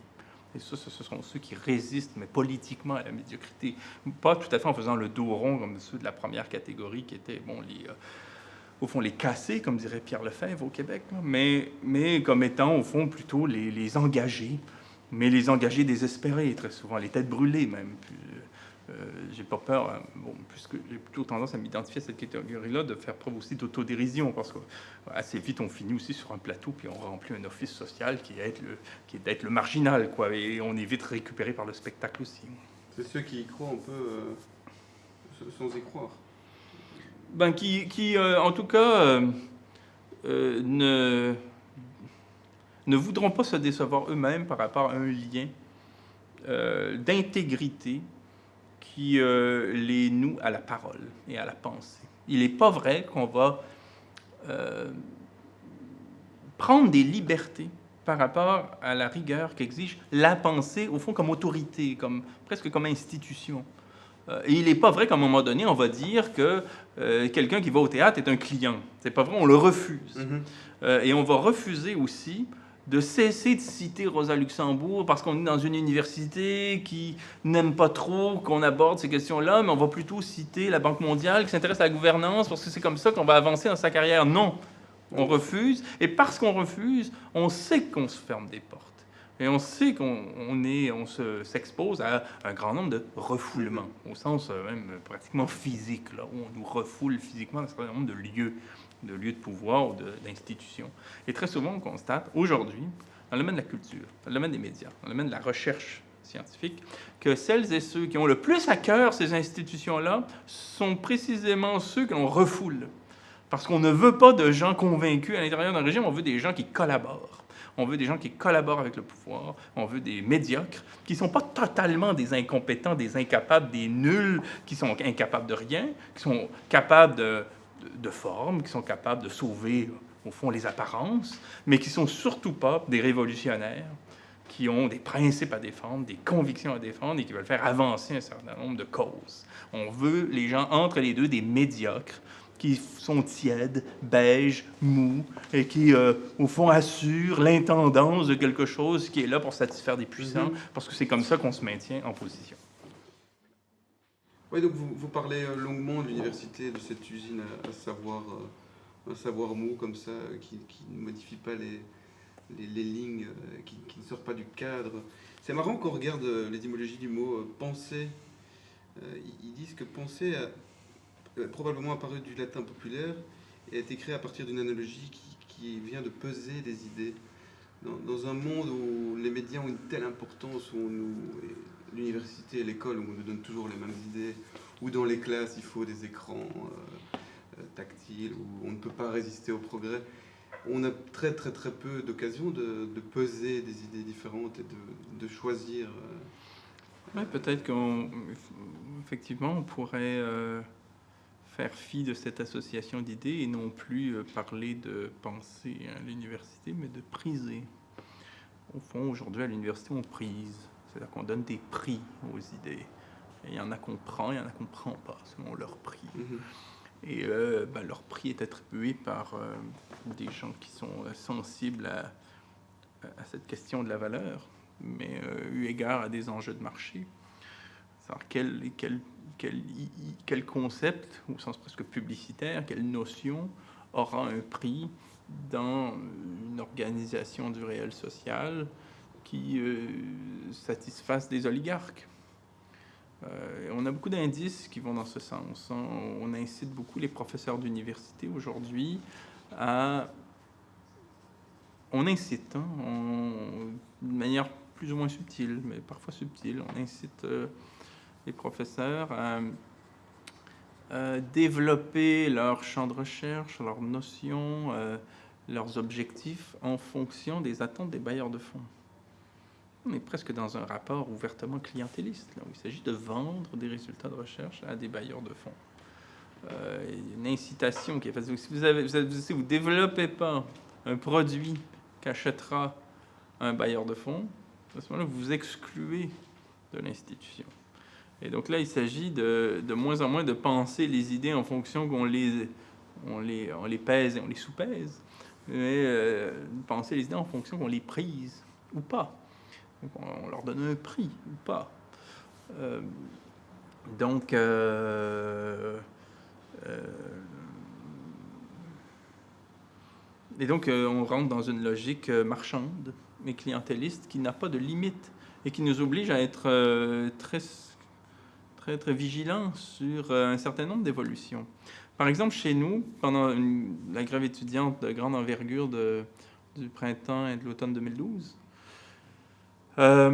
Et ça, ce sont ceux qui résistent, mais politiquement, à la médiocrité. Pas tout à fait en faisant le dos rond, comme ceux de la première catégorie, qui étaient, au fond, les cassés, comme dirait Pierre Lefebvre au Québec, mais comme étant, au fond, plutôt les engagés, mais les engagés désespérés, très souvent, les têtes brûlées même. J'ai pas peur, puisque j'ai plutôt tendance à m'identifier à cette catégorie-là, de faire preuve aussi d'autodérision, parce qu'assez vite on finit aussi sur un plateau, puis on remplit un office social qui est d'être le marginal, quoi, et on est vite récupéré par le spectacle aussi. C'est ceux qui y croient un peu sans y croire. Qui en tout cas, ne voudront pas se décevoir eux-mêmes par rapport à un lien d'intégrité qui les noue à la parole et à la pensée. Il n'est pas vrai qu'on va prendre des libertés par rapport à la rigueur qu'exige la pensée, au fond, comme autorité, presque comme institution. Et il n'est pas vrai qu'à un moment donné, on va dire que quelqu'un qui va au théâtre est un client. C'est pas vrai, on le refuse. Et on va refuser aussi de cesser de citer Rosa Luxembourg parce qu'on est dans une université qui n'aime pas trop qu'on aborde ces questions-là, mais on va plutôt citer la Banque mondiale qui s'intéresse à la gouvernance parce que c'est comme ça qu'on va avancer dans sa carrière. Non, on refuse. Et parce qu'on refuse, on sait qu'on se ferme des portes. Et on sait qu'on s'expose à un grand nombre de refoulements, au sens même pratiquement physique, là, où on nous refoule physiquement dans un certain nombre de lieux de pouvoir ou d'institutions. Et très souvent, on constate, aujourd'hui, dans le domaine de la culture, dans le domaine des médias, dans le domaine de la recherche scientifique, que celles et ceux qui ont le plus à cœur ces institutions-là sont précisément ceux que l'on refoule. Parce qu'on ne veut pas de gens convaincus à l'intérieur d'un régime, on veut des gens qui collaborent. On veut des gens qui collaborent avec le pouvoir, on veut des médiocres, qui ne sont pas totalement des incompétents, des incapables, des nuls, qui sont incapables de rien, qui sont capables de forme, qui sont capables de sauver, au fond, les apparences, mais qui ne sont surtout pas des révolutionnaires, qui ont des principes à défendre, des convictions à défendre et qui veulent faire avancer un certain nombre de causes. On veut les gens entre les deux, des médiocres, qui sont tièdes, beiges, mous, et qui, au fond, assurent l'intendance de quelque chose qui est là pour satisfaire des puissants, parce que c'est comme ça qu'on se maintient en position. Oui, donc vous parlez longuement de l'université, de cette usine à savoir, un savoir mou comme ça, qui ne modifie pas les lignes, qui ne sort pas du cadre. C'est marrant qu'on regarde l'étymologie du mot penser. Ils disent que penser a probablement apparu du latin populaire et a été créé à partir d'une analogie qui vient de peser des idées. Dans un monde où les médias ont une telle importance, où l'université et l'école, où on nous donne toujours les mêmes idées, où dans les classes il faut des écrans tactiles, où on ne peut pas résister au progrès, on a très très très peu d'occasions de peser des idées différentes et de choisir. Oui, peut-être qu'effectivement on pourrait faire fi de cette association d'idées et non plus parler de pensée à l'université, mais de priser. Au fond, aujourd'hui, à l'université, on prise. C'est-à-dire qu'on donne des prix aux idées. Et il y en a qu'on prend, il y en a qu'on ne prend pas, selon leur prix. Et leur prix est attribué par des gens qui sont sensibles à cette question de la valeur, mais eu égard à des enjeux de marché. Alors, quel concept, au sens presque publicitaire, quelle notion aura un prix dans une organisation du réel social qui satisfasse des oligarques? On a beaucoup d'indices qui vont dans ce sens. On incite beaucoup les professeurs d'université aujourd'hui à... On incite, d'une manière plus ou moins subtile, mais parfois subtile, on incite les professeurs à développer leur champ de recherche, leurs notions, leurs objectifs en fonction des attentes des bailleurs de fonds. On est presque dans un rapport ouvertement clientéliste, là, où il s'agit de vendre des résultats de recherche à des bailleurs de fonds. Une incitation qui est faite. Si vous ne développez pas un produit qu'achètera un bailleur de fonds, à ce moment-là, vous vous excluez de l'institution. Et donc là, il s'agit de moins en moins de penser les idées en fonction qu'on les pèse et on les sous-pèse, mais de penser les idées en fonction qu'on les prise ou pas. Donc on leur donne un prix ou pas. Et donc on rentre dans une logique marchande, mais clientéliste, qui n'a pas de limite et qui nous oblige à être très vigilants sur un certain nombre d'évolutions. Par exemple, chez nous, pendant la grève étudiante de grande envergure du printemps et de l'automne 2012, à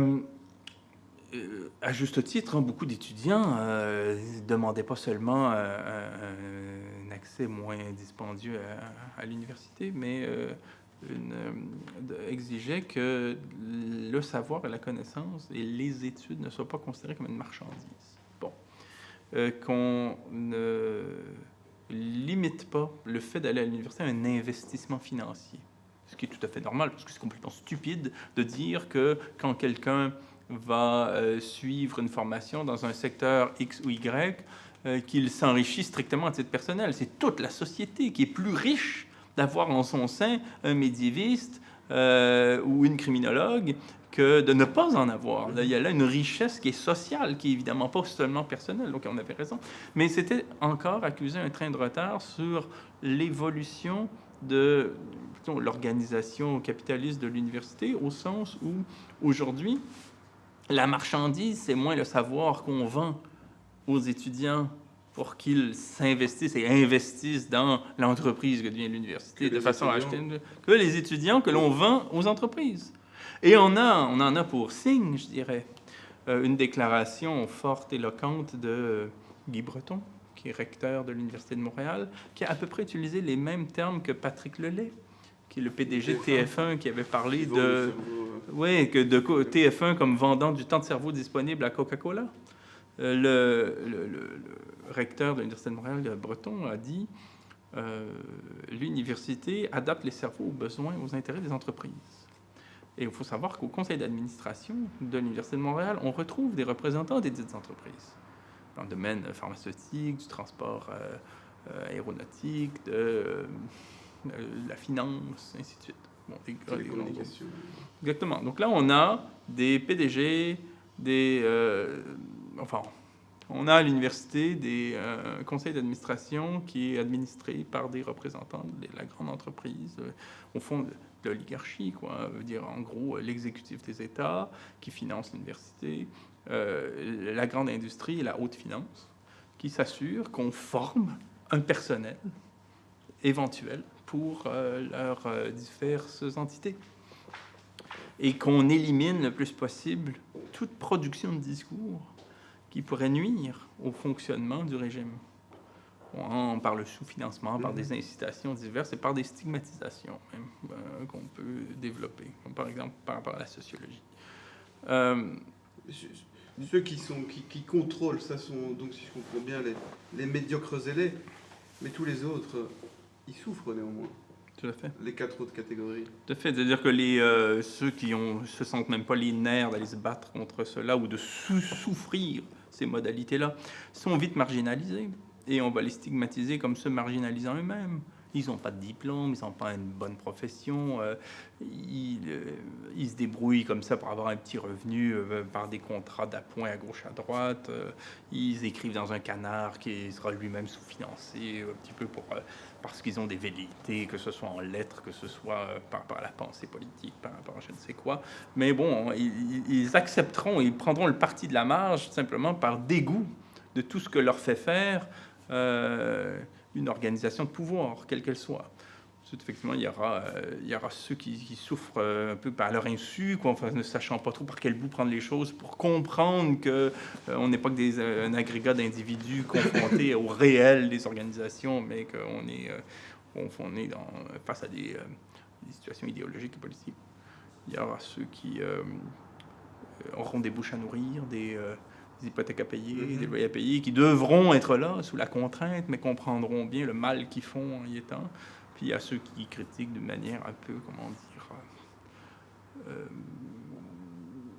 juste titre, beaucoup d'étudiants ne demandaient pas seulement un accès moins dispendieux à l'université, mais exigeaient que le savoir et la connaissance et les études ne soient pas considérés comme une marchandise. Bon. Qu'on ne limite pas le fait d'aller à l'université à un investissement financier. Ce qui est tout à fait normal, parce que c'est complètement stupide de dire que quand quelqu'un va suivre une formation dans un secteur X ou Y, qu'il s'enrichit strictement à titre personnel. C'est toute la société qui est plus riche d'avoir en son sein un médiéviste ou une criminologue que de ne pas en avoir. Là, il y a là une richesse qui est sociale, qui est évidemment pas seulement personnelle. Donc on avait raison. Mais c'était encore accuser un train de retard sur l'évolution de l'organisation capitaliste de l'université, au sens où aujourd'hui, la marchandise, c'est moins le savoir qu'on vend aux étudiants pour qu'ils s'investissent et investissent dans l'entreprise que devient l'université, de façon à acheter que les étudiants que l'on vend aux entreprises. Et on en a pour signe, je dirais, une déclaration forte, éloquente de Guy Breton, qui est recteur de l'Université de Montréal, qui a à peu près utilisé les mêmes termes que Patrick Lelay, qui est le PDG de TF1, qui avait parlé de TF1 comme vendant du temps de cerveau disponible à Coca-Cola. Le recteur de l'Université de Montréal, Breton, a dit l'université adapte les cerveaux aux besoins, aux intérêts des entreprises. Et il faut savoir qu'au conseil d'administration de l'Université de Montréal, on retrouve des représentants des dites entreprises dans le domaine pharmaceutique, du transport aéronautique, de la finance, ainsi de suite. Bon, exactement. Donc là, on a des PDG, on a à l'université des conseils d'administration qui est administré par des représentants de la grande entreprise, au fond de l'oligarchie, quoi. Veut dire en gros l'exécutif des États qui finance l'université, la grande industrie et la haute finance, qui s'assurent qu'on forme un personnel éventuel pour leurs diverses entités et qu'on élimine le plus possible toute production de discours qui pourrait nuire au fonctionnement du régime. Par le sous-financement, par des incitations diverses et par des stigmatisations même, qu'on peut développer, comme par exemple par rapport à la sociologie. Ceux qui contrôlent, ça sont, donc si je comprends bien, les médiocres zélés, mais tous les autres, ils souffrent néanmoins. Tout à fait. Les 4 autres catégories. Tout à fait. C'est-à-dire que ceux qui se sentent même pas les nerfs d'aller se battre contre cela ou de souffrir ces modalités-là sont vite marginalisés. Et on va les stigmatiser comme se marginalisant eux-mêmes. Ils n'ont pas de diplôme, ils n'ont pas une bonne profession, ils se débrouillent comme ça pour avoir un petit revenu par des contrats d'appoint à gauche, à droite. Ils écrivent dans un canard qui sera lui-même sous-financé, un petit peu parce qu'ils ont des velléités, que ce soit en lettres, que ce soit par rapport à la pensée politique, par rapport à je ne sais quoi. Mais bon, ils accepteront, ils prendront le parti de la marge simplement par dégoût de tout ce que leur fait faire une organisation de pouvoir, quelle qu'elle soit. Ensuite, effectivement, il y aura ceux qui souffrent un peu par leur insu, quoi, enfin, ne sachant pas trop par quel bout prendre les choses pour comprendre qu'on n'est pas que un agrégat d'individus confrontés au réel des organisations, mais qu'on est face à des situations idéologiques et politiques. Il y aura ceux qui auront des bouches à nourrir, des hypothèques à payer, des loyers à payer, qui devront être là sous la contrainte, mais comprendront bien le mal qu'ils font en y étant. Puis il y a ceux qui critiquent de manière un peu, comment dire,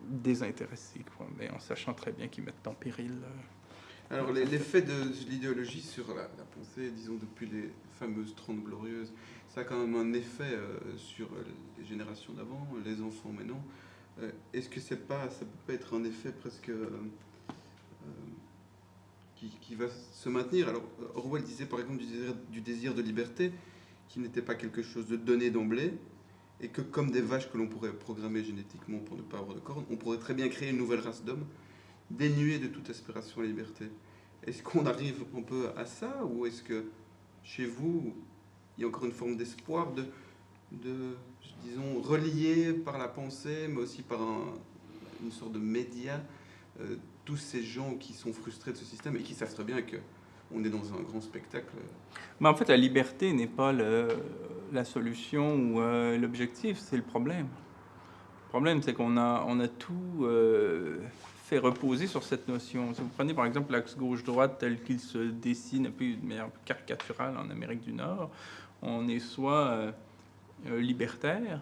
désintéressée, quoi, mais en sachant très bien qu'ils mettent en péril. Alors l'effet de l'idéologie sur la pensée, disons depuis les fameuses 30 glorieuses, ça a quand même un effet sur les générations d'avant, les enfants maintenant. Est-ce que ça peut pas être un effet presque qui va se maintenir? Alors Orwell disait par exemple du désir de liberté, qui n'était pas quelque chose de donné d'emblée, et que comme des vaches que l'on pourrait programmer génétiquement pour ne pas avoir de cornes, on pourrait très bien créer une nouvelle race d'hommes dénuée de toute aspiration à la liberté. Est-ce qu'on arrive un peu à ça, ou est-ce que chez vous, il y a encore une forme d'espoir de disons, relié par la pensée, mais aussi par une sorte de média, tous ces gens qui sont frustrés de ce système et qui savent très bien qu'on est dans un grand spectacle? Mais en fait, la liberté n'est pas la solution ou l'objectif, c'est le problème. Le problème, c'est qu'on a tout fait reposer sur cette notion. Si vous prenez par exemple l'axe gauche-droite tel qu'il se dessine un peu de manière caricaturale en Amérique du Nord, on est soit libertaire,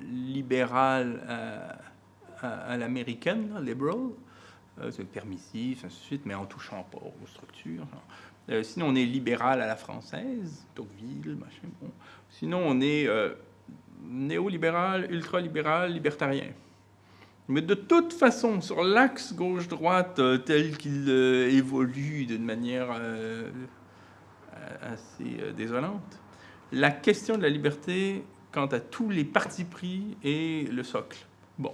libéral à l'américaine, liberal, c'est permissif, ainsi de suite, mais en touchant pas aux structures. Sinon, on est libéral à la française, Tocqueville, machin. Bon. Sinon, on est néolibéral, ultralibéral, libertarien. Mais de toute façon, sur l'axe gauche-droite tel qu'il évolue d'une manière assez désolante, la question de la liberté, quant à tous les partis pris, est le socle. Bon,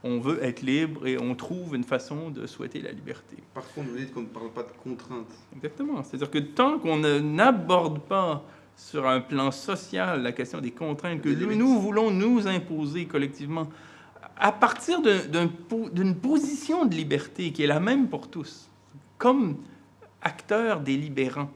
on veut être libre et on trouve une façon de souhaiter la liberté. Par contre, vous dites qu'on ne parle pas de contraintes. Exactement. C'est-à-dire que tant qu'on n'aborde pas sur un plan social la question des contraintes que nous voulons nous imposer collectivement à partir d'une position de liberté qui est la même pour tous, comme acteurs délibérants.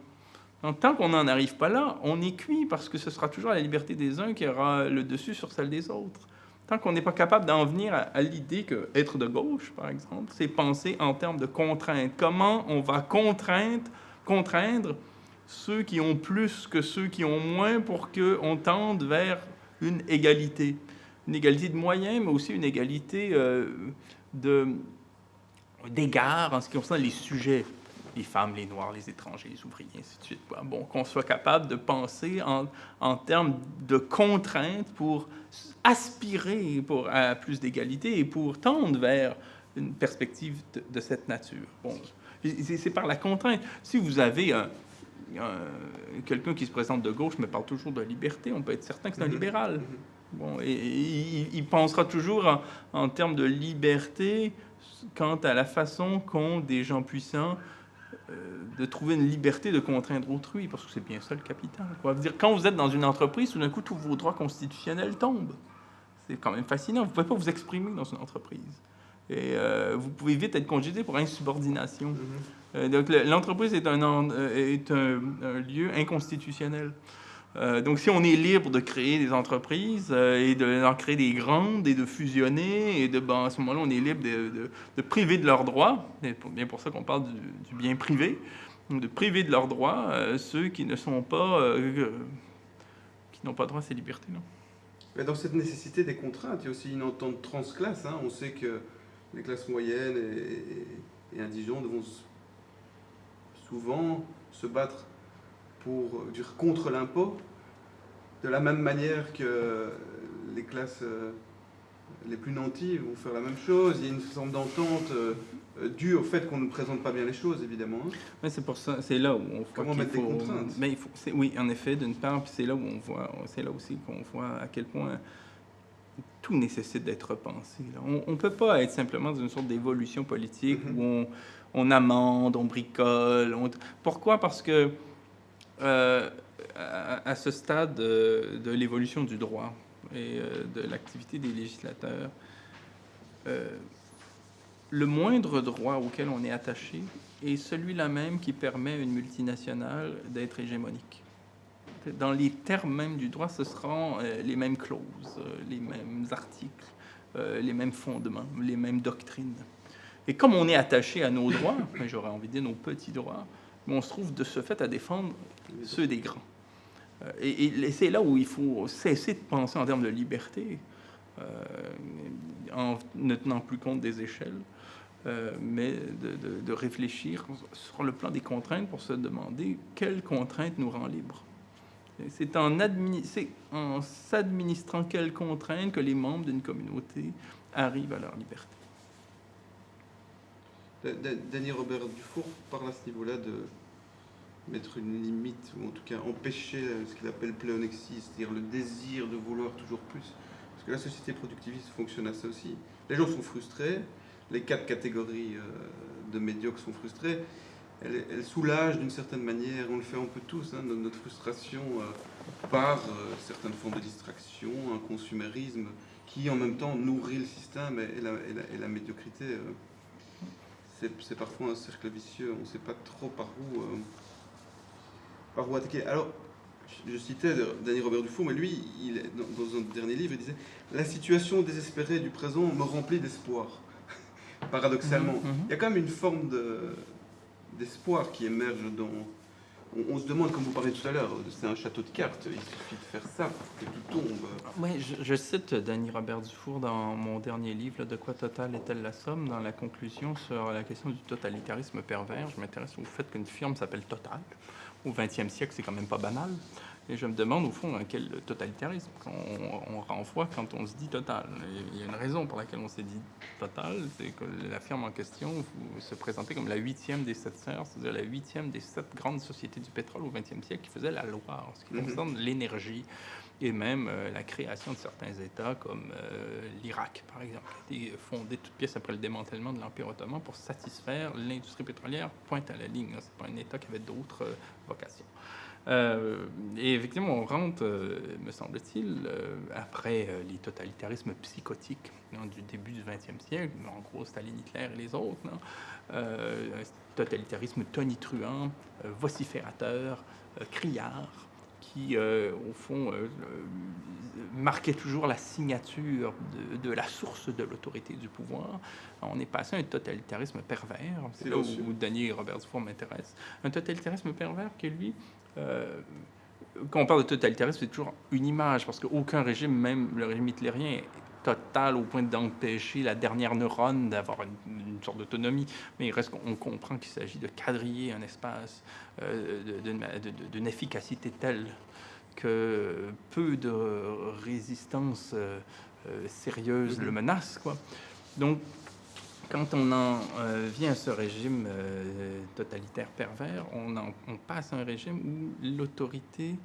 Donc, tant qu'on n'en arrive pas là, on est cuit parce que ce sera toujours la liberté des uns qui aura le dessus sur celle des autres. Tant qu'on n'est pas capable d'en venir à l'idée qu'être de gauche, par exemple, c'est penser en termes de contraintes. Comment on va contraindre ceux qui ont plus que ceux qui ont moins pour qu'on tende vers une égalité. Une égalité de moyens, mais aussi une égalité d'égard en ce qui concerne les sujets. Les femmes, les Noirs, les étrangers, les ouvriers, ainsi de suite. Bon, qu'on soit capable de penser en termes de contraintes pour aspirer à plus d'égalité et pour tendre vers une perspective de cette nature. Bon, c'est par la contrainte. Si vous avez quelqu'un qui se présente de gauche mais parle toujours de liberté, on peut être certain que c'est un libéral. Bon, et il pensera toujours en termes de liberté quant à la façon qu'ont des gens puissants de trouver une liberté de contraindre autrui, parce que c'est bien ça le capital. Quoi. Dire, quand vous êtes dans une entreprise, tout d'un coup, tous vos droits constitutionnels tombent. C'est quand même fascinant. Vous ne pouvez pas vous exprimer dans une entreprise. Et vous pouvez vite être congédié pour insubordination. Donc l'entreprise est un lieu inconstitutionnel. Donc, si on est libre de créer des entreprises et d'en créer des grandes et de fusionner, et à ce moment-là, on est libre de priver de leurs droits, c'est bien pour ça qu'on parle du bien privé, de priver de leurs droits ceux qui ne sont pas, qui n'ont pas droit à ces libertés-là. Mais dans cette nécessité des contraintes, il y a aussi une entente transclasse. Hein. On sait que les classes moyennes et indigentes vont souvent se battre pour dire contre l'impôt, de la même manière que les classes les plus nantis vont faire la même chose. Il y a une forme d'entente due au fait qu'on ne présente pas bien les choses, évidemment. Mais c'est pour ça, c'est là où on voit comment mettre des contraintes. Mais oui, en effet, d'une part, puis c'est là où on voit, c'est là aussi qu'on voit à quel point tout nécessite d'être repensé. Là. On ne peut pas être simplement dans une sorte d'évolution politique où on amende, on bricole. Pourquoi? Parce que à ce stade de l'évolution du droit et de l'activité des législateurs, le moindre droit auquel on est attaché est celui-là même qui permet à une multinationale d'être hégémonique. Dans les termes même du droit, ce seront les mêmes clauses, les mêmes articles, les mêmes fondements, les mêmes doctrines. Et comme on est attaché à nos droits, j'aurais envie de dire nos petits droits, on se trouve de ce fait à défendre ceux des grands. Et c'est là où il faut cesser de penser en termes de liberté, en ne tenant plus compte des échelles, mais de réfléchir sur le plan des contraintes pour se demander quelle contrainte nous rend libres. C'est en s'administrant quelles contraintes que les membres d'une communauté arrivent à leur liberté. Denis Robert Dufour parle à ce niveau-là de mettre une limite, ou en tout cas empêcher ce qu'il appelle pléonexie, c'est-à-dire le désir de vouloir toujours plus. Parce que la société productiviste fonctionne à ça aussi. Les gens sont frustrés, les 4 catégories de médiocres sont frustrés, elles soulagent d'une certaine manière, on le fait un peu tous, hein, notre frustration par certaines formes de distraction, un consumérisme qui en même temps nourrit le système et la médiocrité. C'est parfois un cercle vicieux, on ne sait pas trop par où attaquer. Alors, je citais Denis Robert Dufour, mais lui, dans un dernier livre, il disait « La situation désespérée du présent me remplit d'espoir. » Paradoxalement. Il y a quand même une forme d'espoir qui émerge dans... On se demande, comme vous parlez tout à l'heure, c'est un château de cartes, il suffit de faire ça pour que tout tombe. Oui, je cite Denis Robert Dufour dans mon dernier livre, « De quoi Total est-elle la somme ?» dans la conclusion sur la question du totalitarisme pervers. Je m'intéresse au fait qu'une firme s'appelle Total. Au XXe siècle, c'est quand même pas banal. Et je me demande, au fond, à quel totalitarisme on renvoie quand on se dit Total. Il y a une raison pour laquelle on s'est dit Total, c'est que la firme en question se présentait comme la 8e des 7 sœurs, c'est-à-dire la 8e des 7 grandes sociétés du pétrole au XXe siècle qui faisait la loi en ce qui concerne l'énergie et même la création de certains États comme l'Irak, par exemple, qui a été fondé toute pièce après le démantèlement de l'Empire ottoman pour satisfaire l'industrie pétrolière, pointe à la ligne. C'est pas un État qui avait d'autres vocations. Et effectivement, on rentre, me semble-t-il, après les totalitarismes psychotiques du début du XXe siècle, en gros Staline, Hitler et les autres, un totalitarisme tonitruant, vociférateur, criard, qui, au fond, marquait toujours la signature de la source de l'autorité du pouvoir. On est passé à un totalitarisme pervers. C'est là où Denis Robert Dufour m'intéresse. Un totalitarisme pervers qui, lui, quand on parle de totalitarisme, c'est toujours une image, parce qu'aucun régime, même le régime hitlérien, est total au point d'empêcher la dernière neurone d'avoir une sorte d'autonomie. Mais il reste qu'on comprend qu'il s'agit de quadriller un espace d'une efficacité telle que peu de résistance sérieuse le menace, quoi. Donc, quand on en vient à ce régime totalitaire pervers, on passe à un régime où l'autorité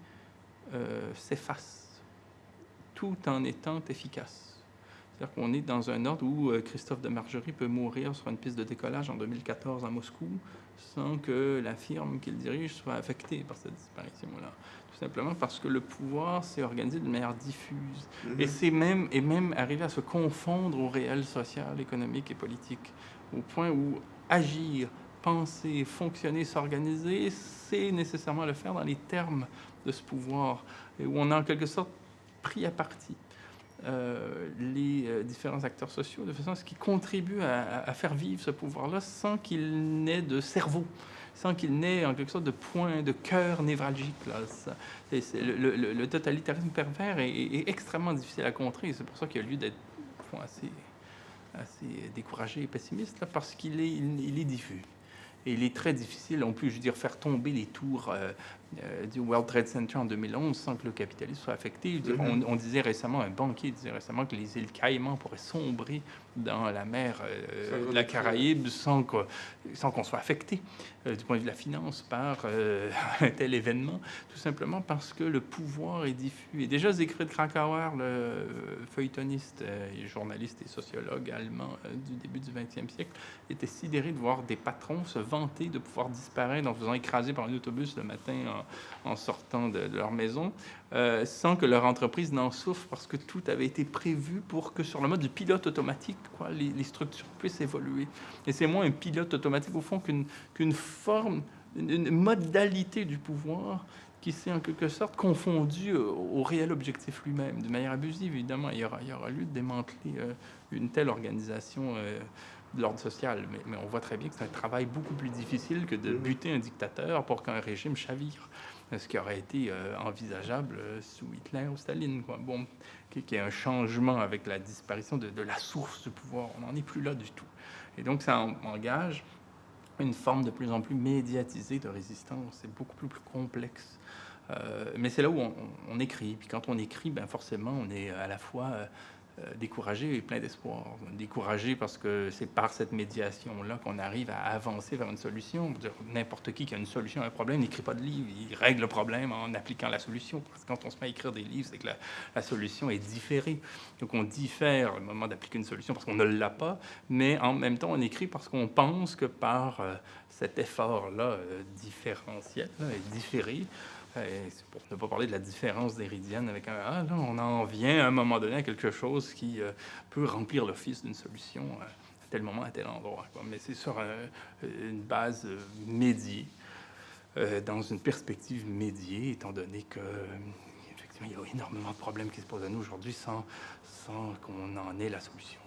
s'efface, tout en étant efficace. C'est-à-dire qu'on est dans un ordre où Christophe de Margerie peut mourir sur une piste de décollage en 2014 à Moscou sans que la firme qu'il dirige soit affectée par cette disparition-là. Tout simplement parce que le pouvoir s'est organisé d'une manière diffuse. Et c'est même arrivé à se confondre au réel social, économique et politique, au point où agir, penser, fonctionner, s'organiser, c'est nécessairement le faire dans les termes de ce pouvoir, et où on a en quelque sorte pris à partie les différents acteurs sociaux de façon à ce qu'ils contribuent à faire vivre ce pouvoir-là sans qu'il n'ait de cerveau, sans qu'il n'ait en quelque sorte de point, de cœur névralgique. Là. Le totalitarisme pervers est extrêmement difficile à contrer. C'est pour ça qu'il y a lieu d'être assez découragé et pessimiste, là, parce qu'il est diffus. Et il est très difficile, on peut, je veux dire, faire tomber les tours du World Trade Center en 2011 sans que le capitalisme soit affecté. On disait récemment, un banquier disait récemment que les îles Caïmans pourraient sombrer dans la mer de la Caraïbe sans qu'on soit affecté du point de vue de la finance par un tel événement, tout simplement parce que le pouvoir est diffus. Et déjà, Siegfried Kracauer, le feuilletoniste, journaliste et sociologue allemand du début du XXe siècle, était sidéré de voir des patrons se vanter de pouvoir disparaître en faisant écraser par un autobus le matin en sortant de leur maison, sans que leur entreprise n'en souffre, parce que tout avait été prévu pour que sur le mode du pilote automatique, quoi, les structures puissent évoluer. Et c'est moins un pilote automatique, au fond, qu'une forme, une modalité du pouvoir qui s'est en quelque sorte confondu au réel objectif lui-même, de manière abusive, évidemment. Il y aura lieu de démanteler une telle organisation de l'ordre social, mais on voit très bien que c'est un travail beaucoup plus difficile que de buter un dictateur pour qu'un régime chavire, ce qui aurait été envisageable sous Hitler ou Staline, quoi. Bon, qu'il y ait un changement avec la disparition de la source du pouvoir, on n'en est plus là du tout. Et donc ça engage une forme de plus en plus médiatisée de résistance, c'est beaucoup plus complexe. Mais c'est là où on écrit. Puis quand on écrit, ben forcément, on est à la fois découragé et plein d'espoir. Découragé parce que c'est par cette médiation-là qu'on arrive à avancer vers une solution. N'importe qui a une solution à un problème n'écrit pas de livre, il règle le problème en appliquant la solution. Parce que quand on se met à écrire des livres, c'est que la solution est différée. Donc on diffère le moment d'appliquer une solution parce qu'on ne l'a pas, mais en même temps on écrit parce qu'on pense que par cet effort-là différentiel, et différé, c'est pour ne pas parler de la différence d'Héridienne avec un là, on en vient à un moment donné à quelque chose qui peut remplir l'office d'une solution à tel moment, à tel endroit, quoi. Mais c'est sur une base médiée, dans une perspective médiée, étant donné que effectivement, il y a énormément de problèmes qui se posent à nous aujourd'hui sans qu'on en ait la solution.